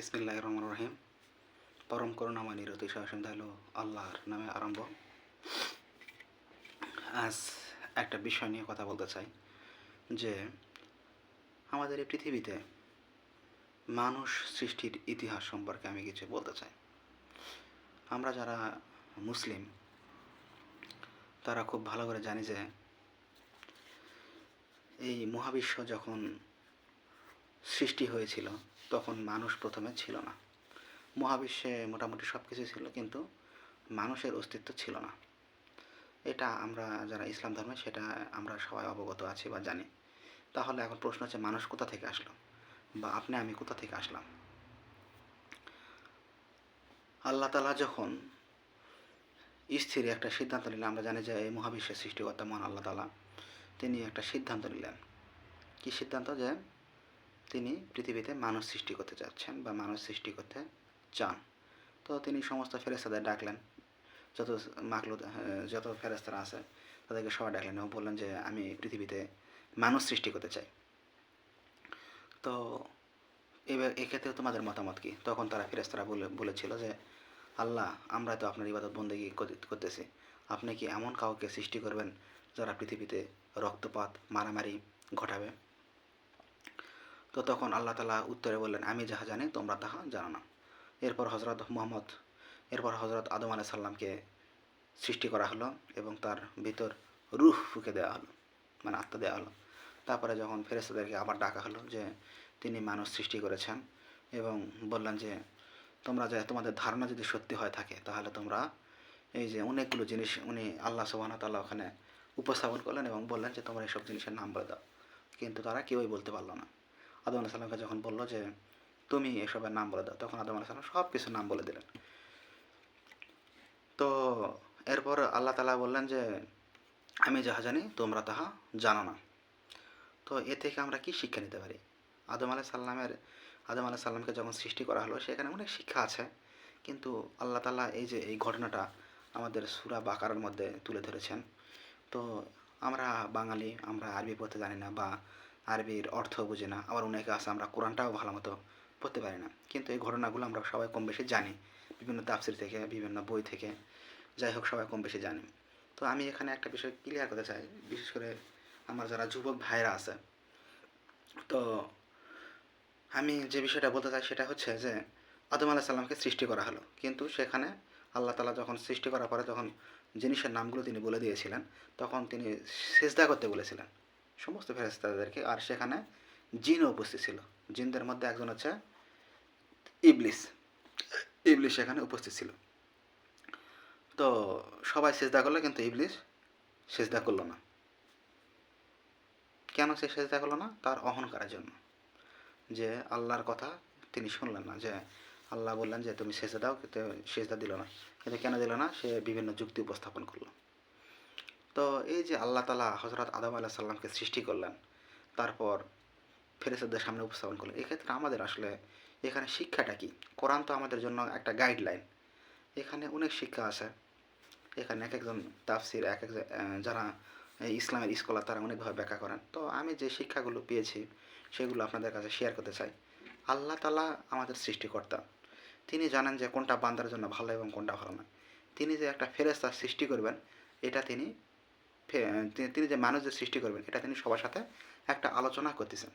বিসমিল্লাহির রহমানির রহিম। পরম করুণাময় নিরতি সহসীম দয়ালু আল্লাহর নামে আরম্ভ। আজ একটা বিষয় নিয়ে কথা বলতে চাই যে আমাদের এই পৃথিবীতে মানুষ সৃষ্টির ইতিহাস সম্পর্কে আমি কিছু বলতে চাই। আমরা যারা মুসলিম তারা খুব ভালো করে জানি যে এই মহাবিশ্ব যখন সৃষ্টি হয়েছিল তখন মানুষ প্রথমে ছিল না। মহাবিশ্বে মোটামুটি সব কিছু ছিল, কিন্তু মানুষের অস্তিত্ব ছিল না। এটা আমরা যারা ইসলাম ধর্মে সেটা আমরা সবাই অবগত আছি বা জানি। তাহলে এখন প্রশ্ন হচ্ছে, মানুষ কোথা থেকে আসলো, বা আপনি আমি কোথা থেকে আসলাম? আল্লাহ তালা যখন স্থির একটা সিদ্ধান্ত নিলেন, আমরা জানি যে এই মহাবিশ্বের সৃষ্টিকর্তা মহান আল্লাহ তালা তিনি একটা সিদ্ধান্ত নিলেন। কি সিদ্ধান্ত? যে তিনি পৃথিবীতে মানুষ সৃষ্টি করতে চাচ্ছেন বা মানুষ সৃষ্টি করতে চান। তো তিনি সমস্ত ফেরেশতাদের ডাকলেন, যত মাখলুক যত ফেরেশতারা আছে তাদেরকে সবাই ডাকলেন এবং বললেন যে আমি পৃথিবীতে মানুষ সৃষ্টি করতে চাই। তো এবার এক্ষেত্রে তোমাদের মতামত কী? তখন তারা ফেরেশতারা বলেছিল যে আল্লাহ, আমরা তো আপনার ইবাদত বন্দেগী করতেছি, আপনি কি এমন কাউকে সৃষ্টি করবেন যারা পৃথিবীতে রক্তপাত মারামারি ঘটাবে? তো তখন আল্লাহ তালা উত্তরে বললেন, আমি যাহা জানি তোমরা তাহা জানো না। এরপর হজরত আদম আলাইহিস সালামকে সৃষ্টি করা হলো এবং তার ভিতর রূহ ফুঁকে দেওয়া হলো, মানে আত্মা দেওয়া হলো। তারপরে যখন ফেরেশতাদেরকে আবার ডাকা হলো যে তিনি মানুষ সৃষ্টি করেছেন, এবং বললেন যে তোমরা যে তোমাদের ধারণা যদি সত্যি হয়ে থাকে তাহলে তোমরা এই যে অনেকগুলো জিনিস উনি আল্লাহ সুবহানাহু ওয়া তাআলা ওখানে উপস্থাপন করলেন এবং বললেন যে তোমরা এইসব জিনিসের নাম বলে দাও। কিন্তু তারা কেউই বলতে পারলো না। আদম আলাইহিস সালামকে যখন বললো যে তুমি এসবের নাম বলে দাও, তখন আদম আলাইহিস সালাম সব কিছুর নাম বলে দিলেন। তো এরপর আল্লাহ তাআলা বললেন যে আমি যাহা জানি তোমরা তাহা জানো না। তো এ থেকে আমরা কি শিক্ষা নিতে পারি? আদম আলাইহিস সালামকে যখন সৃষ্টি করা হলো সেখানে অনেক শিক্ষা আছে, কিন্তু আল্লাহ তাআলা এই যে এই ঘটনাটা আমাদের সূরা বাকারার মধ্যে তুলে ধরেছেন। তো আমরা বাঙালি, আমরা আরবি পড়তে জানি না বা আরবির অর্থ বুঝি না, আবার অনেকে আছে আমরা কোরআনটাও ভালো মতো পড়তে পারি না, কিন্তু এই ঘটনাগুলো আমরা সবাই কম বেশি জানি বিভিন্ন তাফসির থেকে, বিভিন্ন বই থেকে। যাই হোক, সবাই কম বেশি জানি। তো আমি এখানে একটা বিষয় ক্লিয়ার করতে চাই, বিশেষ করে আমার যারা যুবক ভাইরা আছে। তো আমি যে বিষয়টা বলতে চাই সেটা হচ্ছে যে আদম আলাইহিস সালামকে সৃষ্টি করা হলো, কিন্তু সেখানে আল্লাহ তাআলা যখন সৃষ্টি করার পরে যখন জিনিসের নামগুলো তিনি বলে দিয়েছিলেন, তখন তিনি সিজদা করতে বলেছিলেন সমস্ত ফেরেশতাদেরকে। আর সেখানে জিনও উপস্থিত ছিল। জিনদের মধ্যে একজন হচ্ছে ইবলিস। ইবলিস সেখানে উপস্থিত ছিল। তো সবাই সিজদা করলো, কিন্তু ইবলিস সিজদা করলো না। কেন সে সিজদা করলো না? তার অহংকারের জন্য। যে আল্লাহর কথা তিনি শুনলেন না, যে আল্লাহ বললেন যে তুমি সেজদা দাও, কিন্তু সেজদা দিল না। কিন্তু কেন দিল না? সে বিভিন্ন যুক্তি উপস্থাপন করলো। তো এই যে আল্লাহ তাআলা হযরত আদম আলাইহিস সালামকে সৃষ্টি করলেন, তারপর ফেরেশতাদের সামনে উপস্থাপন করলেন, এক্ষেত্রে আমাদের আসলে এখানে শিক্ষাটা কি? কোরআন তো আমাদের জন্য একটা গাইডলাইন, এখানে অনেক শিক্ষা আছে। এখানে এক একজন তাফসির এক এক যারা ইসলামের স্কলার তারা অনেকভাবে ব্যাখ্যা করেন। তো আমি যে শিক্ষাগুলো পেয়েছি সেগুলো আপনাদের কাছে শেয়ার করতে চাই। আল্লাহ তাআলা আমাদের সৃষ্টিকর্তা, তিনি জানেন যে কোনটা বান্দার জন্য ভালো এবং কোনটা ভালো না। তিনি যে একটা ফেরেশতা সৃষ্টি করবেন, এটা তিনি যে মানুষদের সৃষ্টি করবেন, এটা তিনি সবার সাথে একটা আলোচনা করতেছেন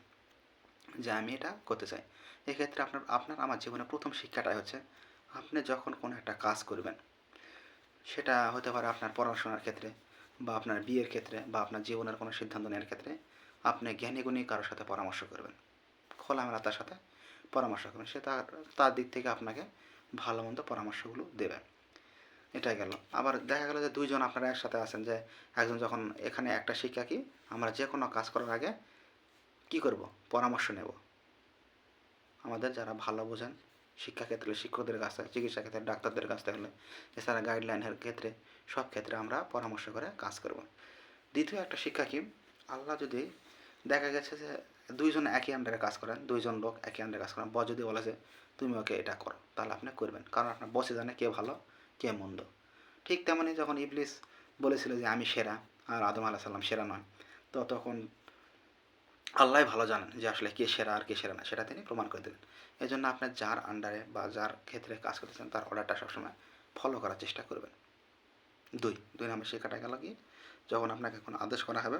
যে আমি এটা করতে চাই। এক্ষেত্রে আপনার আমার জীবনে প্রথম শিক্ষাটাই হচ্ছে, আপনি যখন কোনো একটা কাজ করবেন, সেটা হতে পারে আপনার পড়াশোনার ক্ষেত্রে বা আপনার বিয়ের ক্ষেত্রে বা আপনার জীবনের কোনো সিদ্ধান্ত নেওয়ার ক্ষেত্রে, আপনি জ্ঞানীগুণী কারোর সাথে পরামর্শ করবেন, খোলামেলা তার সাথে পরামর্শ করবেন। সে তার দিক থেকে আপনাকে ভালো মন্দ পরামর্শগুলো দেবে। এটাই গেল। আবার দেখা গেল যে দুইজন আপনারা একসাথে আছেন, যে একজন যখন, এখানে একটা শিক্ষা কি, আমরা যে কোনো কাজ করার আগে কি করব? পরামর্শ নেব। আমাদের যারা ভালো বোঝেন শিক্ষাক্ষেত্রে শিক্ষকদের কাছ থেকে, চিকিৎসা ক্ষেত্রে ডাক্তারদের কাছ থেকে, এছাড়া গাইডলাইনের ক্ষেত্রে, সব ক্ষেত্রে আমরা পরামর্শ করে কাজ করব। দ্বিতীয় একটা শিক্ষা কি, আল্লাহ যদি দেখা গেছে যে দুইজন একই আন্ডারে কাজ করেন, দুইজন লোক একই আন্ডারে কাজ করেন, বস যদি বলে যে তুমি ওকে এটা করো, তাহলে আপনি করবেন, কারণ আপনার বসে জানে কে ভালো কে মন্দ। ঠিক তেমনই যখন ইবলিস বলেছিল যে আমি সেরা আর আদম আলাইহিস সালাম সেরা নয়, তো তখন আল্লাহ ভালো জানেন যে আসলে কে সেরা আর কে সেরা না, সেটা তিনি প্রমাণ করে দিলেন। এই জন্য আপনার যার আন্ডারে বা যার ক্ষেত্রে কাজ করতেছেন তার অর্ডারটা সবসময় ফলো করার চেষ্টা করবেন। দুই নম্বর শিক্ষাটা গেল কি, যখন আপনাকে কোনো আদেশ করা হবে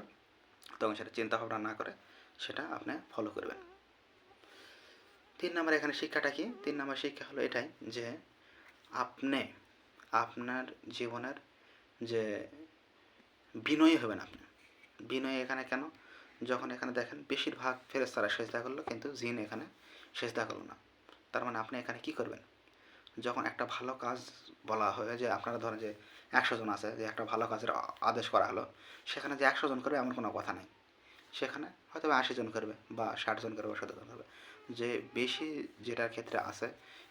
তখন সেটা চিন্তা ভাবনা না করে সেটা আপনি ফলো করবেন। 3 নম্বর এখানে শিক্ষাটা কি, 3 নম্বর শিক্ষা হলো এটাই যে আপনি আপনার জীবনের যে বিনয়ী হবেন আপনি। বিনয়ী এখানে কেন, যখন এখানে দেখেন বেশিরভাগ ফেরেশতারা সেজদা করলো কিন্তু জিন এখানে সেজদা করলো না। তার মানে আপনি এখানে কি করবেন, যখন একটা ভালো কাজ বলা হয় যে আপনারা ধরেন যে 100 জন আছে, যে একটা ভালো কাজের আদেশ করা হলো, সেখানে যে 100 জন করবে এমন কোনো কথা নেই। সেখানে হয়তো 80 জন করবে বা 60 জন করবে বা 70 জন করবে। যে বেশি যেটার ক্ষেত্রে আছে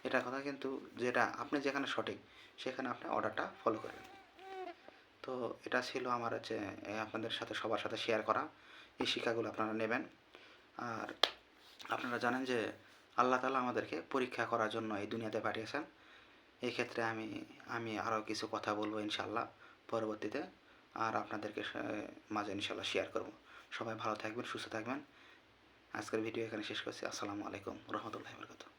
এটার কথা কিন্তু, যেটা আপনি যেখানে সঠিক সেখানে আপনি অর্ডারটা ফলো করবেন। তো এটা ছিল আমার হচ্ছে আপনাদের সাথে সবার সাথে শেয়ার করা। এই শিক্ষাগুলো আপনারা নেবেন। আর আপনারা জানেন যে আল্লাহ তাআলা আমাদেরকে পরীক্ষা করার জন্য এই দুনিয়াতে পাঠিয়েছেন। এই ক্ষেত্রে আমি আরও কিছু কথা বলবো ইনশাল্লাহ পরবর্তীতে, আর আপনাদেরকে মাঝে ইনশাল্লাহ শেয়ার করব। সবাই ভালো থাকবেন, সুস্থ থাকবেন। আজকের ভিডিও এখানে শেষ করছি। আসসালামু আলাইকুম রহমতুল্লাহি ওয়া বারাকাতুহু।